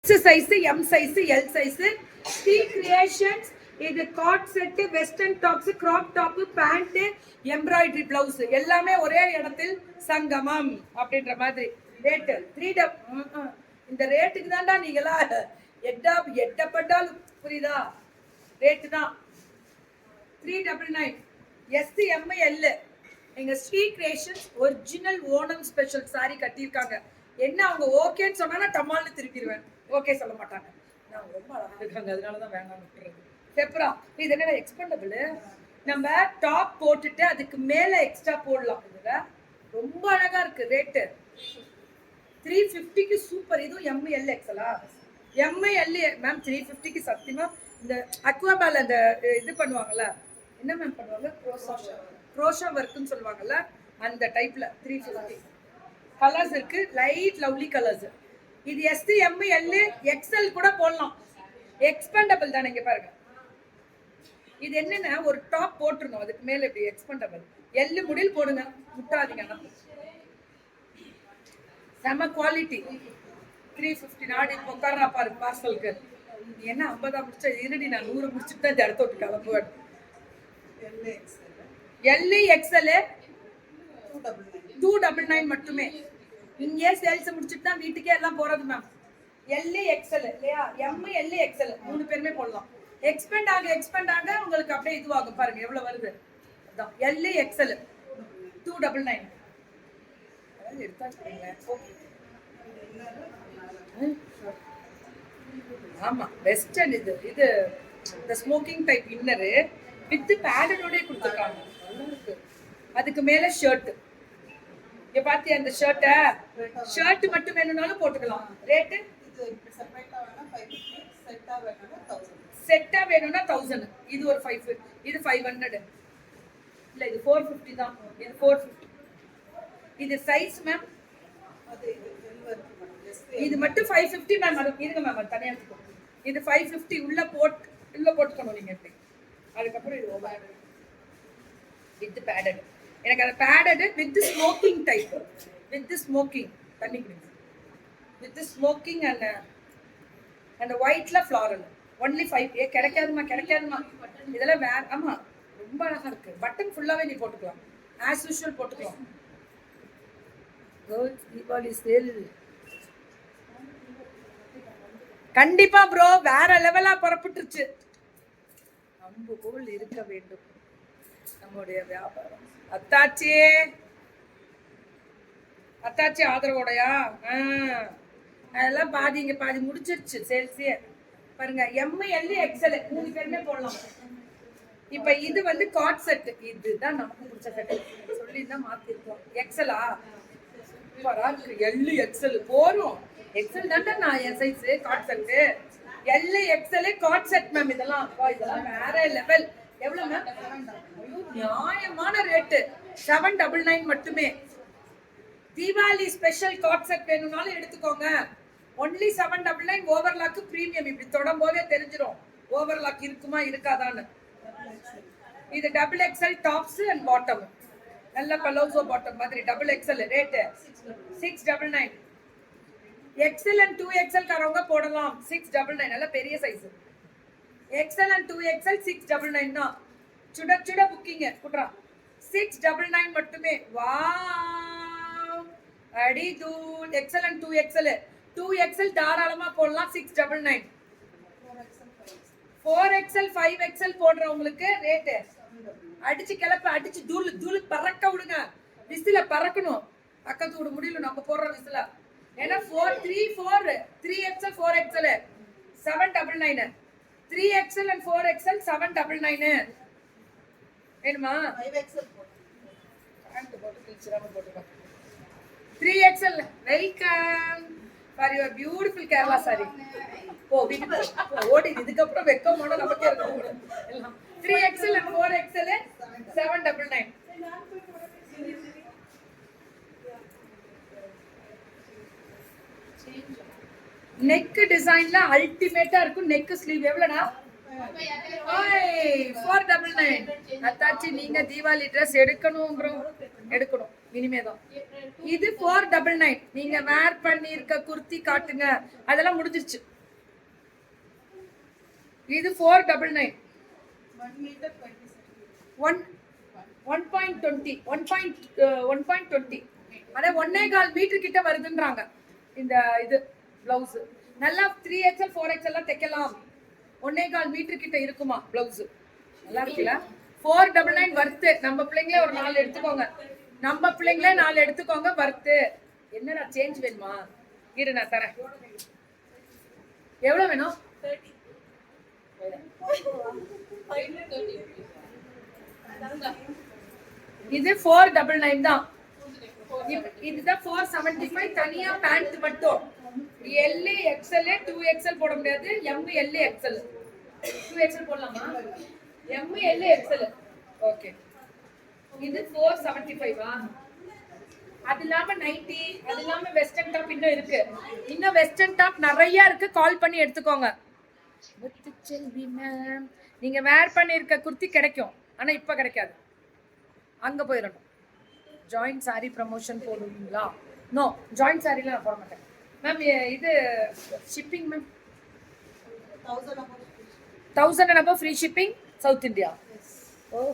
Size, M size, L size. Sri creations. இது coord set, western tops, crop top, pant, embroidery blouse எல்லாமே ஒரே இடத்தில் சங்கமம் அப்படின்ற மாதிரி. ரேட் 3 இந்த ரேட்டுக்கு தான்டா நீங்களா எட்டப்பட்டாலும் புரியுதா? ரேட்டு தான் 399. S M L. எங்க Sri creations original Onam special sari கட்டியிருக்காங்க. என்ன அவங்க ஓகேன்னு சொன்னா டமால்னு திருப்பிடுவேன். ஓகே சொல்ல மாட்டாங்க. நான் ரொம்ப அழகா இருக்காங்க, அதனாலதான் வேணாம் விட்டுறது. பெப்ரா இது என்ன எக்ஸ்பெண்டபிள். நம்ம டாப் போட்டுட்டு அதுக்கு மேல எக்ஸ்ட்ரா போடலாம். இதுல ரொம்ப அழகா இருக்கு. ரேட்டு 350க்கு சூப்பர். இதுவும் எம் எல் எக்ஸலா? எம் எல் மேம் 350க்கு சத்தியமா. இந்த அக்வாபால் அந்த இது பண்ணுவாங்கல்ல, என்ன மேம் பண்ணுவாங்க, க்ரோஷா ஒர்க்குன்னு சொல்லுவாங்கல்ல, அந்த டைப்ல 350. கலர்ஸ் இருக்கு, லைட் லவ்லி கலர்ஸ். இது எஸ் எம் எல் எக்ஸ்எல் கூட போடலாம். எக்ஸ்பெண்டபிள் தானே. இங்க பாருங்க, இது என்னன்னா ஒரு டாப் போட்டுருணும், அதுக்கு மேல இப்படி எக்ஸ்பெண்டபிள். எல்லு முடில் போடுங்க, முட்டாதீங்க. செம குவாலிட்டி. 350 நாடு. இப்போ உட்காரா பாரு பார்சலுக்கு. என்ன 50 முடிச்சா இருடி, நான் 100 முடிச்சுட்டு தான் இந்த இடத்த விட்டு கிளம்புவேன். எல் எக்ஸ்எல் 299 மட்டுமே. இங்கே சேல்ஸ் முடிச்சுட்டு தான் வீட்டுக்கே எல்லாம் போறது மேம். எல் எக்ஸ்எல் இல்லையா? எம் எல் எக்ஸ்எல் 3 பேருமே போடலாம். எக்ஸ்பெண்ட் ஆக உங்களுக்கு அப்படியே இதுவாகும். பாருங்க எவ்வளவு வருது. அதான் எல் எக்ஸ்எல் 299. ஆமா வெஸ்டர்ன். இது இந்த ஸ்மோக்கிங் டைப் இன்னரு வித் பேடனோட கொடுத்துருக்காங்க. நல்லா இருக்கு. அதுக்கு மேல ஷர்ட். இங்க பாத்தியா அந்த ஷர்ட் மட்டும் வேணும்னாலும் போட்டுக்கலாம். ரேட்டு செட்டா வேணும்னா 1000. இது ஒரு 5. இது 500. இல்ல இது 450 தான். இது 450. இது சைஸ் மேம். இது மட்டும் 550 மேம். அது இருங்க மேம், அது தனியா எடுத்துக்கோ. இது 550 உள்ள போட்டுக்கணும் நீங்க. அதுக்கப்புறம் இது ஓவர் வித் பேடட். எனக்கு அந்த padded with smoking type. With smoking தண்ணி குடிங்க. வித் ஸ்மோக்கிங் அந்த ஒயிட்ல ஃப்ளாரல். ஒன்லி 5. கிடைக்காதுமா. இதெல்லாம் வேற. ஆமா ரொம்ப அழகா இருக்கு. பட்டன் ஃபுல்லாவே நீ போட்டுக்கலாம். ஆஸ் யூஷுவல் போட்டுக்கலாம். தீபாவளி சேல் கண்டிப்பா ப்ரோ. வேற லெவலா புறப்பட்டுருச்சு. அம்பு போல் இருக்க வேண்டும் நம்முடைய வியாபாரம். அத்தாச்சி ஆதரவோடையா? அதெல்லாம் பாதி முடிச்சிருச்சு சேல்ஸே. பாருங்க எம் எல் எக்ஸ்எல் 3 பேருமே போடலாம். இப்ப இது வந்து காட் செட். இதுதான் நமக்கு பிடிச்ச செட். சொல்லி தான் மாத்திருக்கோம். எக்ஸ்எலா? எல் எக்ஸ்எல் போறோம். எக்ஸ்எல் தான்டா நான் என் size. Coord set L XL coord set ma'am. இதெல்லாம் வேற லெவல். எவ்வளவு மேம்? நியாயமான ரேட்டு 799 மட்டுமே. தீபாவளி ஸ்பெஷல் காட் செட் வேணும்னாலும் எடுத்துக்கோங்க. ஒன்லி 799. Overlock premium. இப்படி தொடும் போதே தெரிஞ்சிடும் ஓவர்லாக் இருக்குமா இருக்காதான்னு. இது double XL tops and bottom. நல்ல பலோசோ பாட்டம் மாதிரி double XL. Rate 699. XL and 2XL காரவங்க போடலாம். 699. நல்ல பெரிய சைஸ். எக்ஸ்எல் அண்ட் 2XL 699 தான். சுட புக்கிங் குட்ரா. 699 மட்டுமே. வாவ் அடி தூள். எக்ஸ்எல் அண்ட் 2XL தாராளமா போடலாம். 699. 4XL 5XL போடுறவங்களுக்கு ரேட்டு அடிச்சு கிளப்ப அடிச்சு தூள் பறக்க விடுங்க. விசில பறக்கணும். பக்கத்து விட முடியல நம்ம போடுற விசில. ஏன்னா 3XL 4XL 799. 3XL and 4XL 799. வேணுமா? 3XL welcome for your beautiful Kerala sorry. ஓடி இதுக்கப்புறம் வெக்கமோட நமக்கே இருக்கும் எல்லாம். 3XL and 4XL 799. நெக் டிசைன்ல அல்டிமேட்டா இருக்கும். நெக் ஸ்லீவ் எவ்வளவுடா? 499. அத்தாச்சி நீங்க தீபாவளி ட்ரெஸ் எடுக்கணும் ப்ரோ. எடுக்கணும் இனிமேதான். இது 499. நீங்க வேர் பண்ணி இருக்க குர்த்தி காட்டுங்க. அதெல்லாம் முடிஞ்சிருச்சு. இது 499 1 meter 20 1 1.20 1.20 அட 1.25 மீட்டர் கிட்ட வருதுன்றாங்க இந்த இது பிளவுஸ் நல்லா 3XL 4XL எல்லாம் தைக்கலாம் 1.25 மீட்டர் கிட்ட இருக்குமா பிளவுஸ் நல்லா இருக்குல்ல 499 வர்த்து நம்ம பிள்ளைங்களே ஒரு 4 எடுத்துக்கோங்க நம்ம பிள்ளைங்களே 4 எடுத்துக்கோங்க வர்த்து என்னடா சேஞ்ச் வேணுமா இரு நான் தரேன் எவ்வளவு வேணும் 30 இது 499 தான் இதுதான் 475 தனியா பேண்ட் மட்டும் எல் எக்ஸ்எல் 2XL போட முடியாது எம் எல் எக்ஸ்எல் 2XL போடலாமா எம் எல் எக்ஸ்எல் ஓகே இது 475 அது இல்லாம 90 அது இல்லாம வெஸ்டர்ன் டாப் இன்னும் வெஸ்டர்ன் டாப் நிறைய இருக்கு கால் பண்ணி எடுத்துக்கோங்க முத்துச்செல்வி மேம் நீங்க வேர் பண்ணிருக்க குர்த்தி கிடைக்கும் ஆனா இப்ப கிடைக்காது அங்க போயிடணும் ஜாயிண்ட் சாரி ப்ரமோஷன் போடுவீங்களா நோ ஜாயிண்ட் சாரிலாம் நான் போட மாட்டேன் மேம் இது shipping ma'am 1000 and above free shipping South India. Yes. Oh,